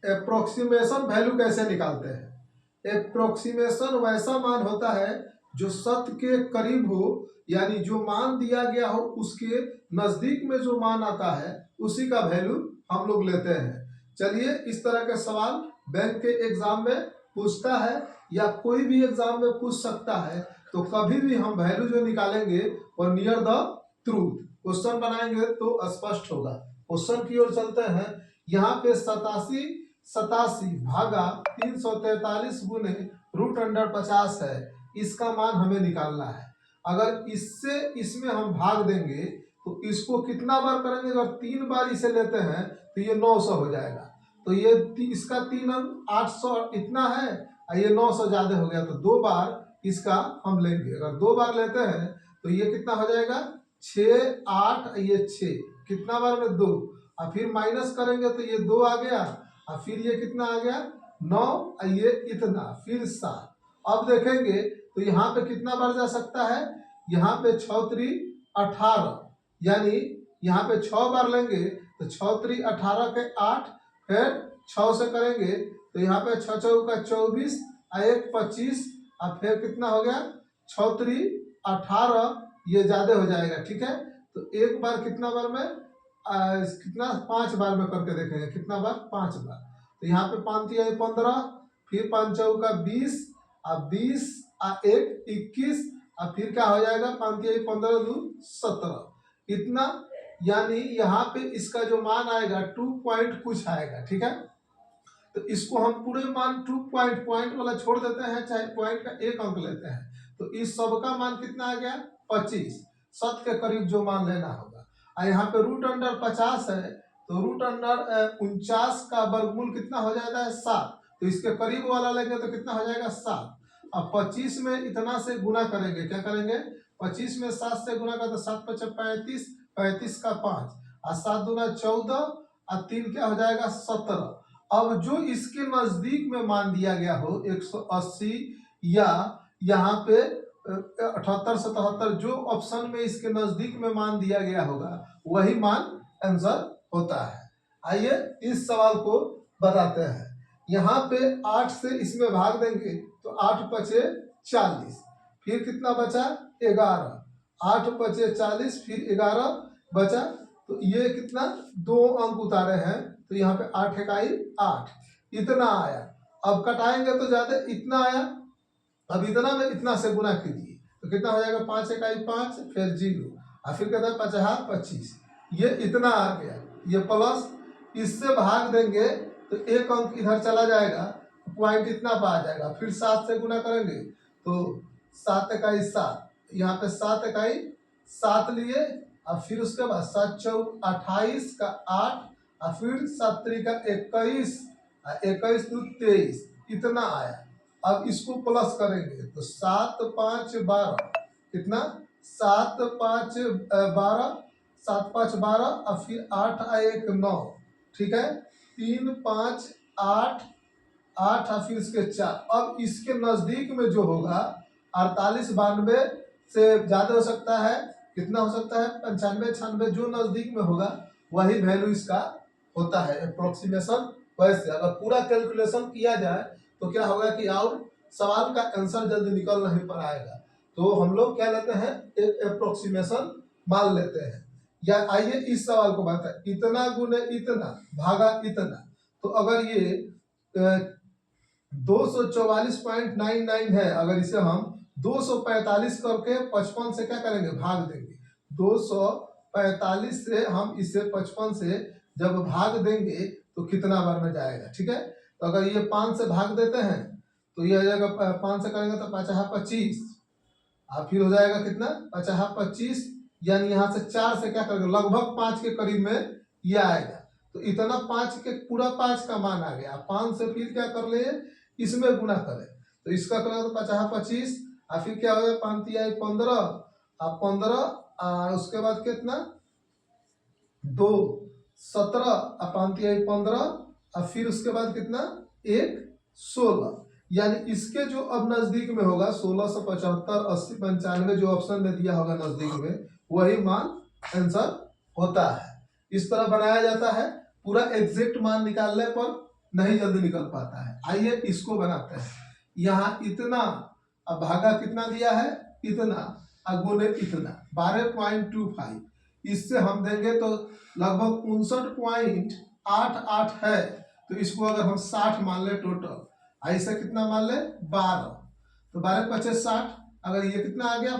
Approximation value कैसे निकालते हैं। एप्रोक्सीमेशन वैसा मान होता है जो सत्य के करीब हो, यानी जो मान दिया गया हो उसके नजदीक में जो मान आता है उसी का वैल्यू हम लोग लेते हैं। चलिए, इस तरह के सवाल बैंक के एग्जाम में पूछता है या कोई भी एग्जाम में पूछ सकता है, तो कभी भी हम वैल्यू जो निकालेंगे वो नियर द ट्रूथ क्वेश्चन बनाएंगे तो स्पष्ट होगा। क्वेश्चन की ओर चलते हैं। यहाँ पे 87 भागा 343 गुने √50 है, इसका मान हमें निकालना है। अगर इससे इसमें हम भाग देंगे तो इसको कितना बार करेंगे, अगर 3 बार इसे लेते हैं तो ये 900 हो जाएगा। तो ये इसका 3 अंक 800 इतना है और ये 900 ज्यादा हो गया, तो 2 बार इसका हम लेंगे। अगर 2 बार लेते हैं तो ये कितना हो जाएगा 6 8, ये 6 कितना बार में 2, और फिर माइनस करेंगे तो ये 2 आ गया, और फिर ये कितना आ गया 9, और ये इतना, फिर 7। अब देखेंगे तो यहाँ पे कितना बार जा सकता है, यहाँ पे 6 3 18, यानी यहाँ पे 6 बार लेंगे तो 6 3 18 के 8, फिर 6 से करेंगे तो यहाँ पे 6 चौका 24 और 1 25, और फिर कितना हो गया 6 3 18, ये ज्यादा हो जाएगा। ठीक है, तो एक बार कितना बार में कितना 5 बार में करके देखेंगे, कितना बार 5 बार। तो यहाँ पे 5 3 15, फिर 5 चौका 20 और 20 और 1 21, और फिर क्या हो जाएगा 5 3 15 2 17, इतना। यानी यहाँ पे इसका जो मान आएगा 2 पॉइंट कुछ आएगा। ठीक है, तो इसको हम पूरे मान 2 पॉइंट वाला छोड़ देते हैं, चाहे पॉइंट का 1 अंक लेते हैं, तो इस सब का मान कितना आ गया 25, 7 के करीब जो मान लेना होगा। और यहाँ पे √50 है, तो √49 का वर्गमूल कितना हो जाता है 7, तो इसके करीब वाला लेंगे तो कितना हो जाएगा 7। अब 25 में इतना से गुना करेंगे, क्या करेंगे 25 में 7 से गुना कर, तो 7 5 35, 35 का 5 और 7 दूना 14 और 3 क्या हो जाएगा 17। अब जो इसके नजदीक में मान दिया गया हो 180 या यहाँ पे 78 77, जो ऑप्शन में इसके नजदीक में मान दिया गया होगा वही मान आंसर होता है। आइए इस सवाल को बताते हैं। यहाँ पे 8 से इसमें भाग देंगे तो 8 पचे 40, फिर कितना बचा 11, 8 पचे 40, फिर 11 बचा, तो ये कितना 2 अंक उतारे हैं, तो यहाँ पे 8 इकाई 8, इतना आया। अब कटाएंगे तो ज्यादा इतना आया, अब इतना में इतना से गुना कीजिए तो कितना हो जाएगा 5 इकाई 5, फिर 0, और फिर कहता है 50 25, ये इतना आ गया। ये प्लस इससे भाग देंगे तो 1 अंक इधर चला जाएगा, पॉइंट इतना पा जाएगा, फिर 7 से गुना करेंगे तो 7 इकाई 7, यहाँ पे 7 इकाई 7 लिए, और फिर उसके बाद 7 चौक 28 का 8, और फिर 7 3 का 21, 21 2 23, इतना आया। अब इसको प्लस करेंगे तो 7 5 12, कितना 7 5 12, 7 5 12, और फिर 8 1 9, ठीक है 3 5 8 8, और फिर इसके 4। अब इसके नजदीक में जो होगा 48 92 से ज्यादा हो सकता है, कितना हो सकता है 95 96, जो नजदीक में होगा वही वैल्यू इसका होता है अप्रोक्सीमेशन। वैसे अगर पूरा कैलकुलेशन किया जाए तो क्या होगा कि और सवाल का आंसर जल्दी निकल नहीं पर आएगा, तो हम लोग क्या लेते हैं एक अप्रोक्सीमेशन मान लेते हैं। या आइए इस सवाल को बताएं, इतना गुने इतना भागा इतना, तो अगर ये 244.99 है, अगर इसे हम 245 करके 55 से क्या करेंगे भाग देंगे, 245 से हम इसे 55 से जब भाग देंगे तो कितना बार में जाएगा। ठीक है, तो अगर ये 5 से भाग देते हैं तो ये हो जाएगा 5 से करेंगे तो 50 25, और फिर हो जाएगा कितना 50 25, यानी यहाँ से 4 से क्या करेंगे लगभग 5 के करीब में ये आएगा, तो इतना 5 के पूरा 5 का मान आ गया। 5 से फिर क्या कर ले इसमें गुना करें, तो इसका करेंगे तो 50 25, और फिर क्या हो गया 5 3 15, और 15 उसके बाद कितना 2 17, और 5 3 15, और फिर उसके बाद कितना 1 16, यानी इसके जो अब नजदीक में होगा 1675 80 95 जो ऑप्शन में दिया होगा नजदीक में वही मान आंसर होता है। इस तरह बनाया जाता है। पूरा एग्जैक्ट मान निकालने पर नहीं जल्दी निकल पाता है। आइए इसको बनाते हैं। यहाँ इतना, अब भागा कितना दिया है, इतना, अगुने इतना, 12.25, इससे हम देंगे तो लगभग 59.88 है। तो इसको अगर हम 60 मान ले टोटल, ऐसे कितना मान ले 12, तो 12×5 = 60। अगर ये कितना आ गया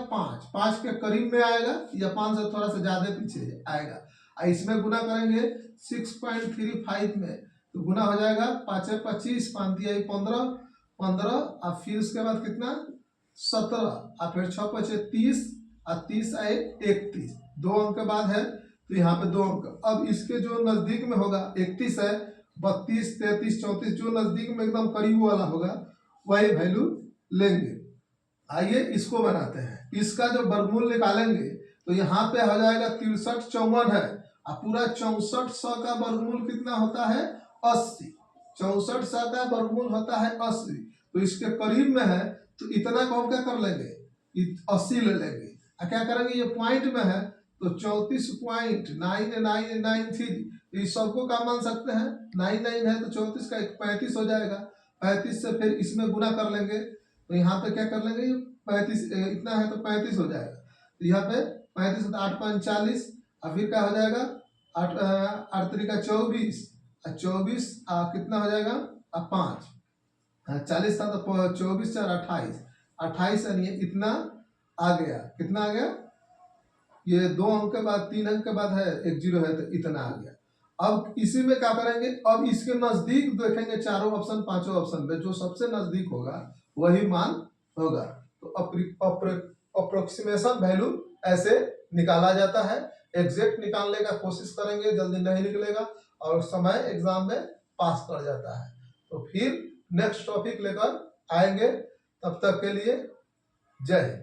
5 के करीब में आएगा या 5 से थोड़ा सा ज्यादा पीछे आएगा। इसमें गुना करेंगे 6.35 में, तो गुना हो जाएगा 5 × 25, 5 दिया 15, 15 और फिर उसके बाद कितना 17 और फिर 6 × 5 = 30 और 30 आए 31, 2 अंक के बाद है तो यहाँ पे 2 अंक। अब इसके जो नजदीक में होगा 31 है, 32, 33, 34 जो नजदीक में एकदम करीब वाला होगा वही वैल्यू लेंगे। आइए इसको बनाते हैं। इसका जो वर्गमूल निकालेंगे तो यहाँ पे हो जाएगा 6354 है और पूरा 6400 का वर्गमूल कितना होता है 80। 6400 का वर्गमूल होता है 80, तो इसके करीब में है तो इतना को हम क्या कर लेंगे 80 ले लेंगे। क्या करेंगे, ये पॉइंट में है तो 34.9993, इस सबको क्या मान सकते हैं 99 है तो 34 का 35 हो जाएगा। 35 से फिर इसमें गुना कर लेंगे तो यहाँ पे क्या कर लेंगे 35 इतना है तो 35 हो जाएगा। तो यहाँ पे 35 तो 8×5 = 40 और फिर क्या हो जाएगा 8 8 × 3 = 24 और 24 कितना हो जाएगा 5, 40 था तो 24 × 4 = 28, 28 यानी इतना आ गया। कितना आ गया, ये 2 अंक के बाद 3 अंक के बाद है 1 0 है तो इतना आ गया। अब इसी में क्या करेंगे, अब इसके नजदीक देखेंगे चारों ऑप्शन पांचों ऑप्शन में जो सबसे नजदीक होगा वही मान होगा। तो अप्रोक्सीमेशन वैल्यू ऐसे निकाला जाता है। एग्जैक्ट निकालने का कोशिश करेंगे, जल्दी नहीं निकलेगा और समय एग्जाम में पास कर जाता है। तो फिर नेक्स्ट टॉपिक लेकर आएंगे, तब तक के लिए जय हिंद।